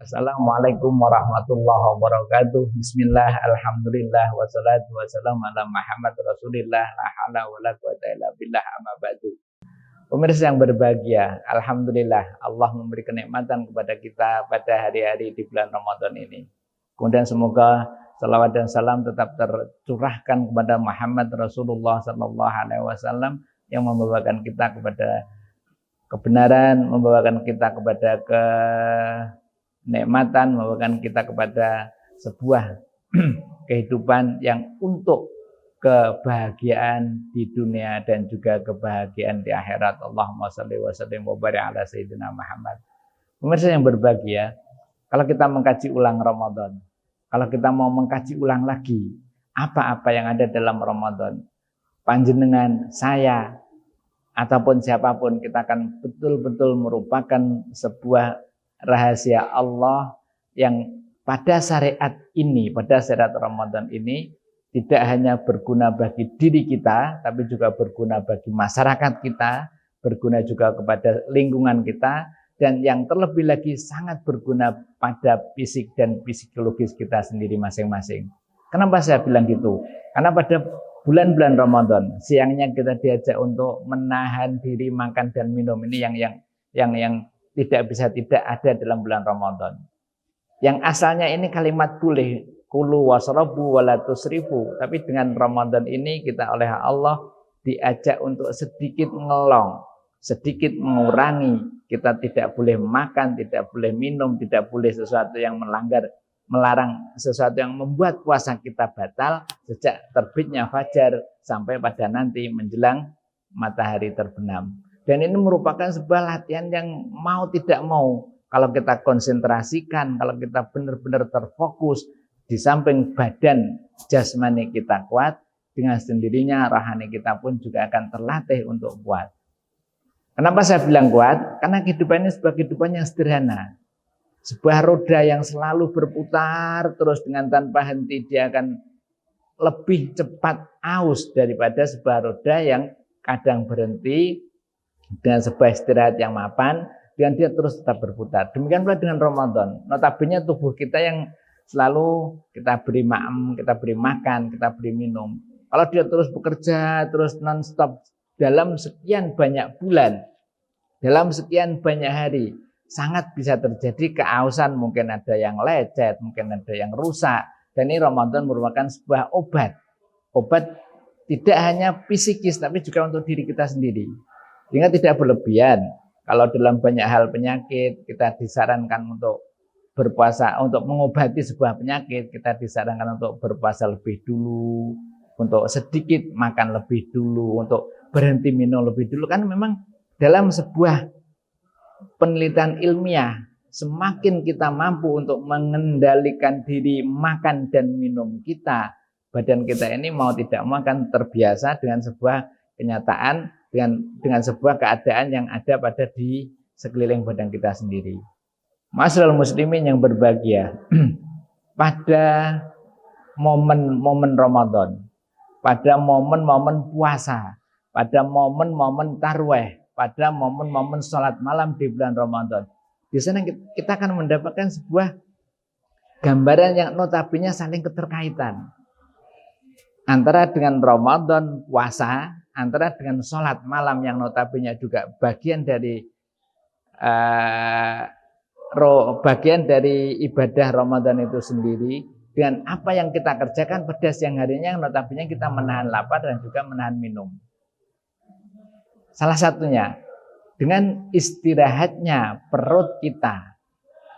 Assalamualaikum warahmatullahi wabarakatuh. Bismillah, alhamdulillah, wassalatu wassalamu ala Muhammad Rasulillah, la haula wala quwata illa billah, amma ba'du. Pemirsa yang berbahagia, alhamdulillah Allah memberi kenikmatan kepada kita pada hari-hari di bulan Ramadan ini. Kemudian semoga salawat dan salam tetap tercurahkan kepada Muhammad Rasulullah sallallahu alaihi wasallam yang membawakan kita kepada kebenaran, membawakan kita kepada kenikmatan, membawakan kita kepada sebuah kehidupan yang untuk kebahagiaan di dunia dan juga kebahagiaan di akhirat. Allahumma shalli wa sallim wa barik ala sayyidina Muhammad. Pemirsa yang berbahagia, kalau kita mengkaji ulang Ramadan, kalau kita mau mengkaji ulang lagi apa-apa yang ada dalam Ramadan, panjenengan, saya, ataupun siapapun, kita akan betul-betul merupakan sebuah rahasia Allah yang pada syariat ini, pada syariat Ramadan ini tidak hanya berguna bagi diri kita, tapi juga berguna bagi masyarakat kita, berguna juga kepada lingkungan kita, dan yang terlebih lagi sangat berguna pada fisik dan psikologis kita sendiri masing-masing. Kenapa saya bilang gitu? Karena pada bulan-bulan Ramadan, siangnya kita diajak untuk menahan diri makan dan minum. Ini yang tidak bisa tidak ada dalam bulan Ramadan. Yang asalnya ini kalimat boleh, kulu wasrabu wala tusrifu, tapi dengan Ramadan ini kita oleh Allah diajak untuk sedikit ngelong, sedikit mengurangi. Kita tidak boleh makan, tidak boleh minum, tidak boleh sesuatu yang melarang sesuatu yang membuat puasa kita batal sejak terbitnya fajar sampai pada nanti menjelang matahari terbenam. Dan ini merupakan sebuah latihan yang mau tidak mau, kalau kita konsentrasikan, kalau kita benar-benar terfokus, di samping badan jasmani kita kuat, dengan sendirinya rohani kita pun juga akan terlatih untuk kuat. Kenapa saya bilang kuat? Karena kehidupan ini sebuah kehidupan yang sederhana. Sebuah roda yang selalu berputar terus dengan tanpa henti, dia akan lebih cepat aus daripada sebuah roda yang kadang berhenti dengan sebuah istirahat yang mapan, dan dia terus tetap berputar. Demikian pula dengan Ramadan. Notabene tubuh kita yang selalu kita beri maem, kita beri makan, kita beri minum. Kalau dia terus bekerja, terus non-stop dalam sekian banyak bulan, dalam sekian banyak hari, sangat bisa terjadi keausan. Mungkin ada yang lecet, mungkin ada yang rusak. Dan ini Ramadan merupakan sebuah obat. Obat tidak hanya fisikis, tapi juga untuk diri kita sendiri. Sehingga tidak berlebihan. Kalau dalam banyak hal penyakit, kita disarankan untuk berpuasa, untuk mengobati sebuah penyakit, kita disarankan untuk berpuasa lebih dulu, untuk sedikit makan lebih dulu, untuk berhenti minum lebih dulu. Kan memang dalam sebuah penelitian ilmiah, semakin kita mampu untuk mengendalikan diri makan dan minum kita, badan kita ini mau tidak mau akan terbiasa dengan sebuah kenyataan, dengan sebuah keadaan yang ada pada di sekeliling badan kita sendiri. Masyaallah muslimin yang berbahagia, pada momen-momen Ramadan, pada momen-momen puasa, pada momen-momen tarwih, pada momen-momen sholat malam di bulan Ramadan, di sana kita akan mendapatkan sebuah gambaran yang notabene saling keterkaitan antara dengan Ramadan puasa, antara dengan sholat malam yang notabene juga bagian dari ibadah Ramadan itu sendiri, dengan apa yang kita kerjakan pada siang harinya yang notabene kita menahan lapar dan juga menahan minum. Salah satunya dengan istirahatnya perut kita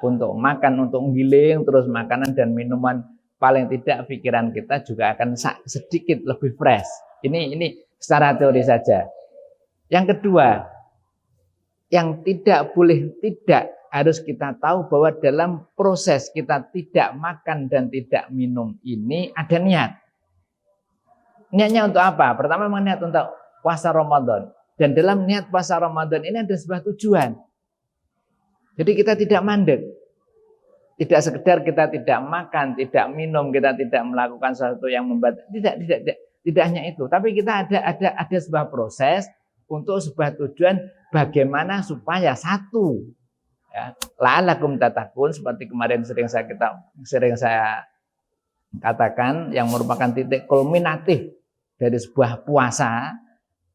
untuk makan, untuk menggiling terus makanan dan minuman, paling tidak pikiran kita juga akan sedikit lebih fresh. Ini secara teori saja. Yang kedua, yang tidak boleh tidak harus kita tahu bahwa dalam proses kita tidak makan dan tidak minum ini ada niat. Niatnya untuk apa? Pertama memang niat untuk puasa Ramadan. Dan dalam niat puasa Ramadan ini ada sebuah tujuan. Jadi kita tidak mandek. Tidak sekedar kita tidak makan, tidak minum, kita tidak melakukan sesuatu yang membuat, tidak hanya itu. Tapi kita ada sebuah proses untuk sebuah tujuan bagaimana supaya satu, Ya, la'allakum tattaqun seperti kemarin sering saya katakan yang merupakan titik kulminatif dari sebuah puasa.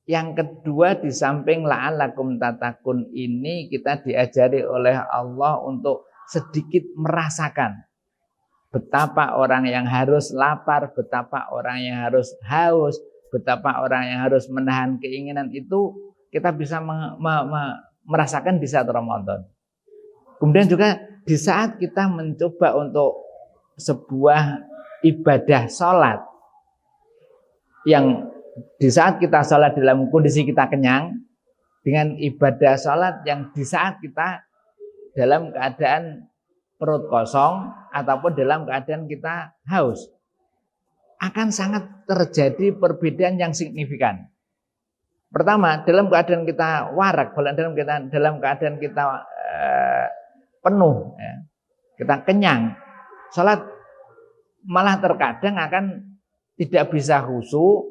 Yang kedua, di samping la'allakum tattaqun ini kita diajari oleh Allah untuk sedikit merasakan betapa orang yang harus lapar, betapa orang yang harus haus, betapa orang yang harus menahan keinginan itu kita bisa merasakan di saat Ramadan. Kemudian juga di saat kita mencoba untuk sebuah ibadah sholat yang di saat kita sholat dalam kondisi kita kenyang, dengan ibadah sholat yang di saat kita dalam keadaan perut kosong ataupun dalam keadaan kita haus, akan sangat terjadi perbedaan yang signifikan. Pertama, dalam keadaan kita warak, dalam keadaan kita penuh, ya, kita kenyang, sholat malah terkadang akan tidak bisa khusyuk,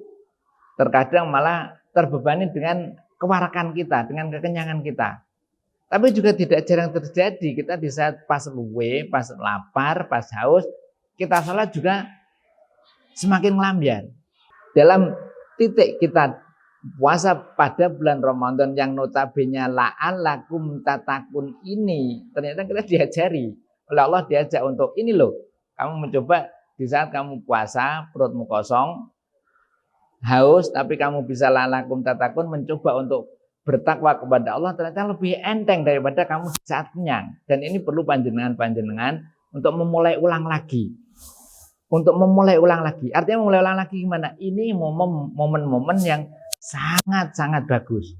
terkadang malah terbebani dengan kewarakan kita, dengan kekenyangan kita. Tapi juga tidak jarang terjadi kita di saat pas luwe, pas lapar, pas haus, kita sholat juga semakin melambian. Dalam titik kita puasa pada bulan Ramadan yang notabene la'allakum tattaqun ini, ternyata kita diajari oleh Allah, diajak untuk ini loh, kamu mencoba di saat kamu puasa perutmu kosong, haus, tapi kamu bisa la'allakum tattaqun, mencoba untuk bertakwa kepada Allah, ternyata lebih enteng daripada kamu di saat kenyang. Dan ini perlu panjenengan untuk memulai ulang lagi. Untuk memulai ulang lagi. Artinya memulai ulang lagi gimana? Ini momen-momen yang sangat-sangat bagus.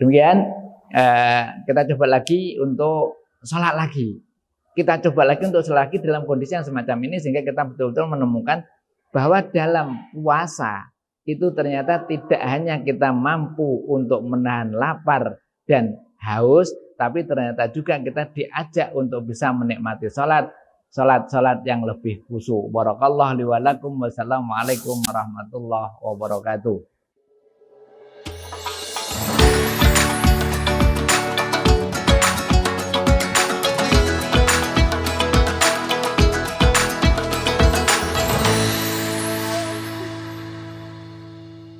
Demikian kita coba lagi untuk sholat lagi. Kita coba lagi untuk sholat lagi dalam kondisi yang semacam ini, sehingga kita betul-betul menemukan bahwa dalam puasa itu ternyata tidak hanya kita mampu untuk menahan lapar dan haus, tapi ternyata juga kita diajak untuk bisa menikmati sholat yang lebih khusyuk. Barakallahu li wa lakum, wassalamualaikum warahmatullahi wabarakatuh.